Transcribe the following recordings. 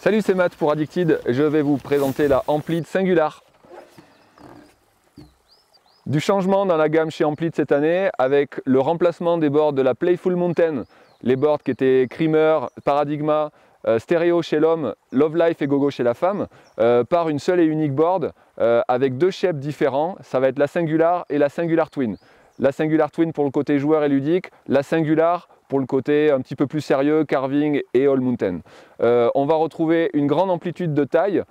Salut, c'est Matt pour Addicted. Je vais vous présenter la Amplitude Singular. Du changement dans la gamme chez Amplitude cette année avec le remplacement des boards de la Playful Mountain. Les boards qui étaient Creamer, Paradigma, Stéréo chez l'homme, Love Life et Gogo chez la femme, par une seule et unique board avec deux shapes différents. Ça va être la Singular et la Singular Twin. La Singular Twin pour le côté joueur et ludique, la Singular pour le côté un petit peu plus sérieux, carving et all mountain. On va retrouver une grande amplitude de taille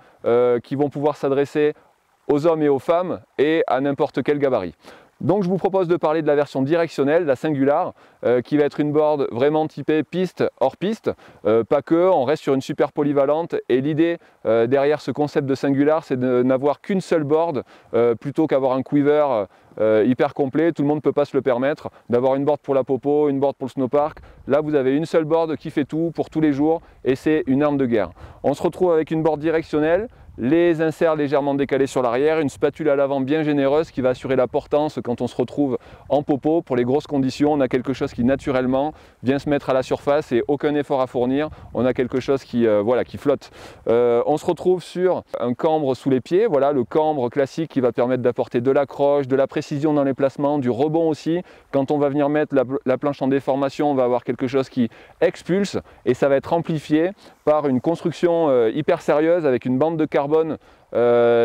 qui vont pouvoir s'adresser aux hommes et aux femmes et à n'importe quel gabarit. Donc je vous propose de parler de la version directionnelle, la Singular, qui va être une board vraiment typée piste hors piste, pas que, on reste sur une super polyvalente et l'idée derrière ce concept de Singular, c'est de n'avoir qu'une seule board plutôt qu'avoir un quiver hyper complet. Tout le monde ne peut pas se le permettre d'avoir une board pour la popo, une board pour le snowpark. Là vous avez une seule board qui fait tout pour tous les jours et c'est une arme de guerre. On se retrouve avec une board directionnelle, les inserts légèrement décalés sur l'arrière, une spatule à l'avant bien généreuse qui va assurer la portance quand on se retrouve en popo. Pour les grosses conditions, on a quelque chose qui naturellement vient se mettre à la surface et aucun effort à fournir. On a quelque chose qui, qui flotte. On se retrouve sur un cambre sous les pieds, voilà le cambre classique qui va permettre d'apporter de l'accroche, de la précision dans les placements, du rebond aussi. Quand on va venir mettre la planche en déformation, on va avoir quelque chose qui expulse et ça va être amplifié par une construction hyper sérieuse avec une bande de carbone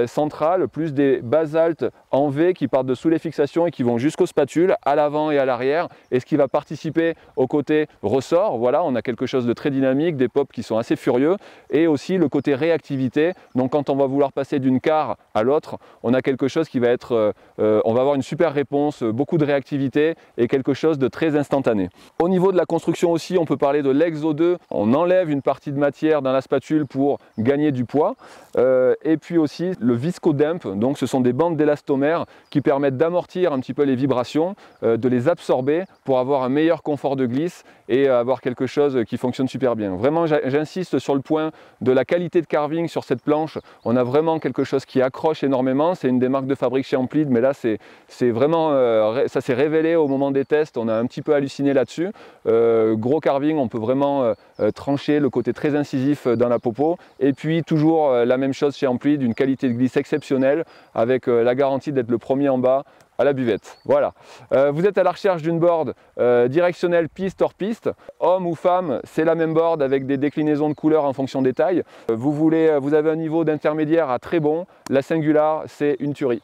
centrale, plus des basaltes en V qui partent de sous les fixations et qui vont jusqu'aux spatules, à l'avant et à l'arrière, et ce qui va participer au côté ressort. Voilà, on a quelque chose de très dynamique, des pops qui sont assez furieux, et aussi le côté réactivité. Donc quand on va vouloir passer d'une carre à l'autre, on a quelque chose qui va être, on va avoir une super réponse, beaucoup de réactivité et quelque chose de très instantané. Au niveau de la construction aussi, on peut parler de l'Exo 2. On enlève une partie de matière dans la spatule pour gagner du poids. Et puis aussi le Visco Dump, donc ce sont des bandes d'élastomère qui permettent d'amortir un petit peu les vibrations, de les absorber pour avoir un meilleur confort de glisse et avoir quelque chose qui fonctionne super bien. Vraiment j'insiste sur le point de la qualité de carving sur cette planche. On a vraiment quelque chose qui accroche énormément, c'est une des marques de fabrique chez Amplitude, mais là c'est vraiment, ça s'est révélé au moment des tests, on a un petit peu halluciné là-dessus. Gros carving, on peut vraiment trancher le côté très incisif dans la popo, et puis toujours la même chose chez Amplitude, une qualité de glisse exceptionnelle avec la garantie d'être le premier en bas à la buvette. Voilà. Vous êtes à la recherche d'une board directionnelle piste hors piste, homme ou femme, c'est la même board avec des déclinaisons de couleurs en fonction des tailles. Vous avez un niveau d'intermédiaire à très bon, la Singular c'est une tuerie.